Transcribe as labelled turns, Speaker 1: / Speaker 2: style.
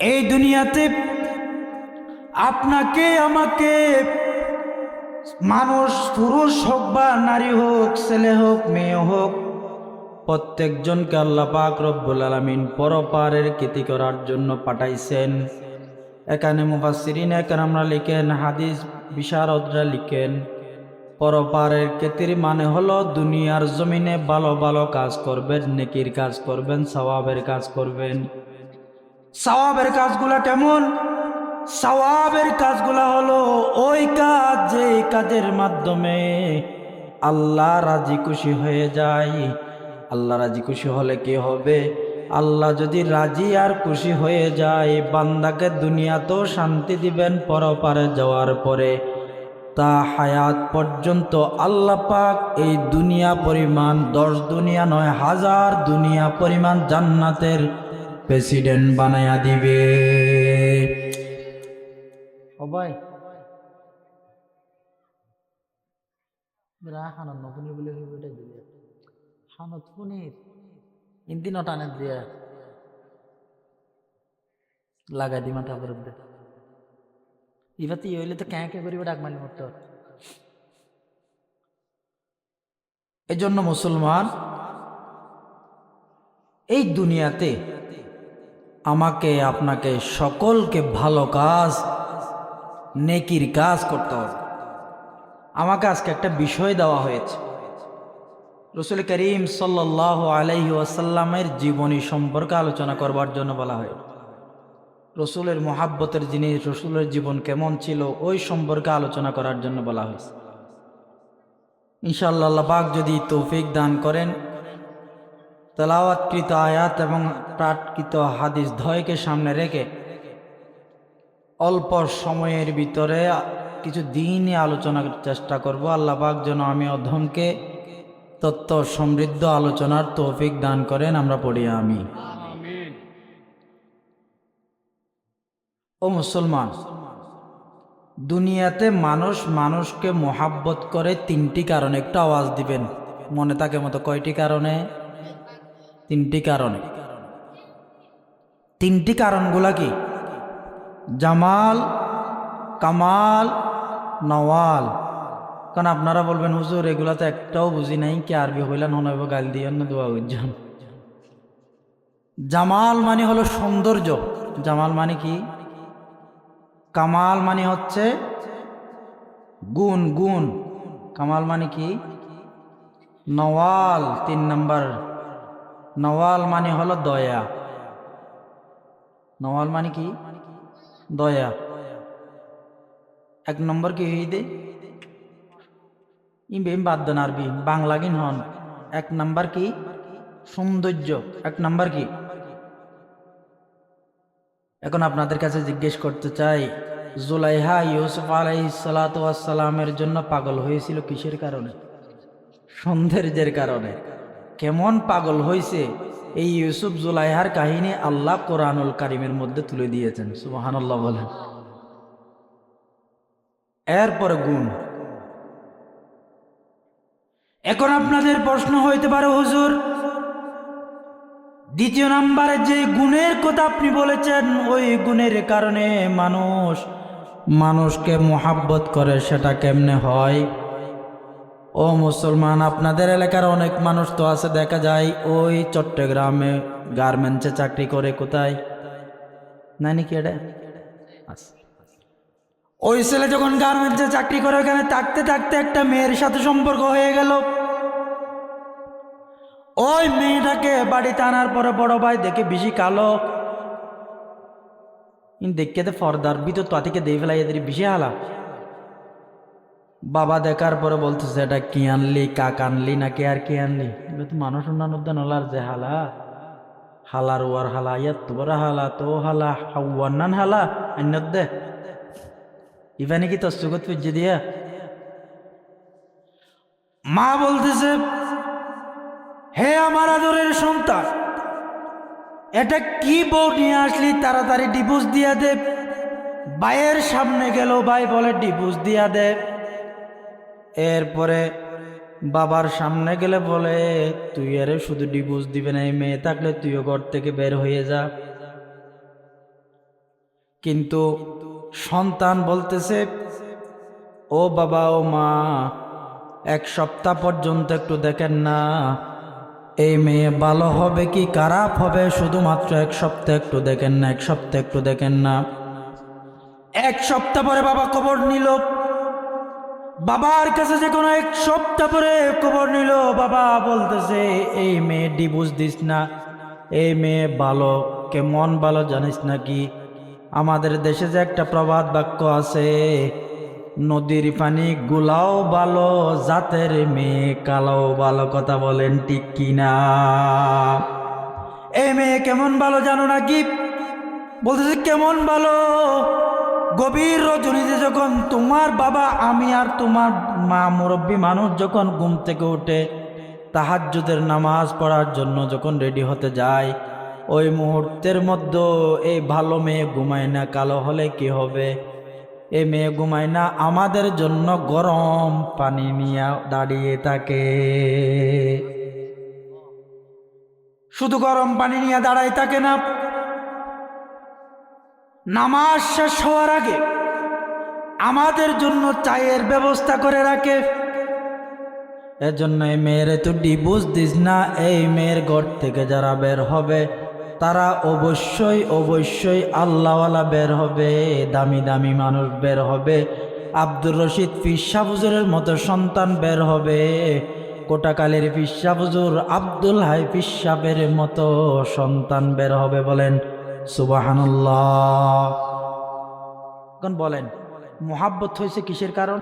Speaker 1: এই দুনিয়াতে আপনাকে আমাকে, মানুষ পুরুষ হোক বা নারী হোক, ছেলে হোক মেয়ে হোক, প্রত্যেকজনকে আল্লাহ পাক রব্বুল আলামিন পরপারের কৃতি করার জন্য পাঠাইছেন। এখানে মুফাসসিরিন একরামরা লিখেন, হাদিস বিশারদরা লিখেন, পরপারের কৃতির মানে হলো দুনিয়ার জমিনে ভালো ভালো কাজ করবেন, নেকির কাজ করবেন, সওয়াবের কাজ করবেন। সওয়াবের কাজগুলা কেমন? সওয়াবের কাজগুলা হলো ওই কাজ যে কাজের মাধ্যমে আল্লাহ রাজি খুশি হয়ে যায়। আল্লাহ রাজি খুশি হলে কি হবে? আল্লাহ যদি রাজি আর খুশি হয়ে যায়, বান্দাকে দুনিয়াতেও শান্তি দিবেন, পরপারে যাওয়ার পরে তা হায়াত পর্যন্ত আল্লাহ পাক এই দুনিয়া পরিমাণ 10 দুনিয়া নয়, 1000 দুনিয়া পরিমাণ জান্নাতের প্রেসিডেন্ট বানায়া দিবে। ও ভাই হানত নপুনি বলে দিবে, হানত পুনির ইন্দি নটানে দিয়া লাগাই দি মাথা পরে দে ইভাতি হইলে তো ক্যাঁ কে করিব ডাক মালি মতো। এই জন্য মুসলমান, এই দুনিয়াতে আমাকে আপনাকে সকলকে ভালো কাজ, নেকির কাজ করতে হবে। আমাকে আজকে একটা বিষয় দেওয়া হয়েছে, রাসূল করিম সাল্লাল্লাহু আলাইহি ওয়াসাল্লামের জীবনী সম্পর্কে আলোচনা করবার জন্য বলা হয়। রসুলের মোহাব্বতের জিনিস, রসুলের জীবন কেমন ছিল ওই সম্পর্কে আলোচনা করার জন্য বলা হয়েছে। ইনশাআল্লাহ আল্লাহ পাক যদি তৌফিক দান করেন, তেলাওয়াতকৃত আয়াত এবং পাঠকৃত হাদিস দ্বয়কে সামনে রেখে অল্প সময়ের ভিতরে কিছু দিনই আলোচনার চেষ্টা করব। আল্লাহ পাক যেন আমি অধমকে তত্ত্ব সমৃদ্ধ আলোচনার তৌফিক দান করেন। আমরা পড়ি আমিন। ও মুসলমান, দুনিয়াতে মানুষ মানুষকে মোহাব্বত করে 3টি কারণে। একটু আওয়াজ দিবেন, মনে থাকে মতো। কয়টি কারণে? 3টি কারণে। 3টি কারণগুলা কি? জামাল, কামাল, নওয়াল। কারণ আপনারা বলবেন হুজুর এগুলা তো একটাও বুঝি নাই, কি আরবি হইলান হনব গাল দিয়েন না দোয়া উজ্জান। জামাল মানে হলো সৌন্দর্য, জামাল মানে কি? কামাল মানে হচ্ছে গুণ, গুণ। কামাল মানে কি? নওয়াল 3 নম্বর। নওয়াল মানে হলো দয়া। নওয়াল মানে কি? দয়া। 1 নম্বর কি হইদে? ইম বাদ দেন, আরবি বাংলা গিন হন। 1 নম্বর কি? সৌন্দর্য। 1 নম্বর কি? এখন আপনাদের কাছে জিজ্ঞেস করতে চাই, জুলাইহা ইউসুফ আলাইহিস সালাতু ওয়াস সালামের জন্য পাগল হয়েছিল কিসের কারণে? সৌন্দর্যের কারণে। কেমন পাগল হয়েছে এই ইউসুফ জুলাইহার কাহিনী আল্লাহ কোরআনুল কারীমের মধ্যে তুলে দিয়েছেন। সুবহানাল্লাহ বলেন। এরপরে গুণ। এখন আপনাদের প্রশ্ন হইতে পারে হুজুর, 2য় নম্বরে যে গুণের কথা আপনি বলেছেন, ওই গুণের কারণে মানুষ মানুষকে মোহাব্বত করে, সেটা কেমনে হয়? ও মুসলমান, আপনাদের এলাকার অনেক মানুষ তো আছে, দেখা যায় ওই চট্টগ্রামে গার্মেন্টসে চাকরি করে। কোথায় নাই নাকি এটা? ওই ছেলে যখন গার্মেন্টসে চাকরি করে, ওখানে থাকতে থাকতে একটা মেয়ের সাথে সম্পর্ক হয়ে গেল। ওই মেয়েটাকে বাড়িতে আনার পরে বড় ভাই দেখে বেশি কালো, দেখতে ফর্দার ভিতর তাতিকে দিয়ে ফেলাই, এদের বেশি হালা। বাবা দেখার পরে বলতেছে এটা কি আনলি, কাক আনলি নাকি আর কি আনলি? তো মানুষ উন্নয়ন হলার যে হালা, হালার ওয়ার হালা, ইয়াত তো বড় হালা, তো হালা হাওয়ান্নান হালা আন্নত দে ইভানি কি তোর সুগত পুজ্জি দিয়া। মা বলতেছে, হে আমার আদরের সন্তান, এটা কি বউ নিয়ে আসলি, তাড়াতাড়ি ডিভোর্স দিয়া দে। ভাইয়ের সামনে গেল, ভাই বলে ডিভোর্স দিয়া দে। এরপরে বাবার সামনে গেলে বলে, তুই আরে শুধু ডিভোর্স দিবে না, এই মেয়ে থাকলে তুইও ঘর থেকে বের হয়ে যা। কিন্তু সন্তান বলতেছে, ও বাবা ও মা, এক সপ্তাহ পর্যন্ত একটু দেখেন না, এই মেয়ে ভালো হবে কি খারাপ হবে, শুধুমাত্র এক সপ্তাহ একটু দেখেন না, এক সপ্তাহ একটু দেখেন না। এক সপ্তাহ পরে বাবা খবর নিল, বাবার কাছে যে কোনো এক সপ্তাহ পরে খবর নিল, বাবা বলতেছে, এই মেয়ে ডিভোর্স দিস না, এই মেয়ে ভালো, কেমন ভালো জানিস নাকি? আমাদের দেশে যে একটা প্রবাদ বাক্য আছে, নদীর পানি গুলাও ভালো, জাতের মেয়ে কালাও ভালো। কথা বলেন ঠিক কিনা? এই মেয়ে কেমন ভালো জানো নাকি? বলতেছে কেমন ভালো? গভীর রজনীতে যখন তোমার বাবা, আমি আর তোমার মা মুরব্বী মানুষ যখন ঘুম থেকে উঠে তাহাজ্জুদের নামাজ পড়ার জন্য যখন রেডি হতে যায়, ওই মুহূর্তের মধ্যে এই ভালো মেয়ে ঘুমায় না। কালো হলে কি হবে? এই মেয়ে ঘুমায় না, আমাদের জন্য গরম পানি নিয়ে দাঁড়িয়ে থাকে। শুধু গরম পানি নিয়ে দাঁড়ায় থাকে না, নামাজ শেষ হওয়ার আগে আমাদের জন্য চায়ের ব্যবস্থা করে রাখে। এজন্য এই মেয়ের তো ডিভোর্স দিস না। এই মেয়ের ঘর থেকে যারা বের হবে তারা অবশ্যই অবশ্যই আল্লাহওয়ালা বের হবে, দামি দামি মানুষ বের হবে, আব্দুর রশিদ পীর সাহ হুজুরের মতো সন্তান বের হবে, কোটাকালের পীর সাহ হুজুর আব্দুল হাই পীর সাহেবের মতো সন্তান বের হবে। বলেন সুবহানাল্লাহ। এখন বলেন মুহাব্বত হয়েছে কিসের কারণ?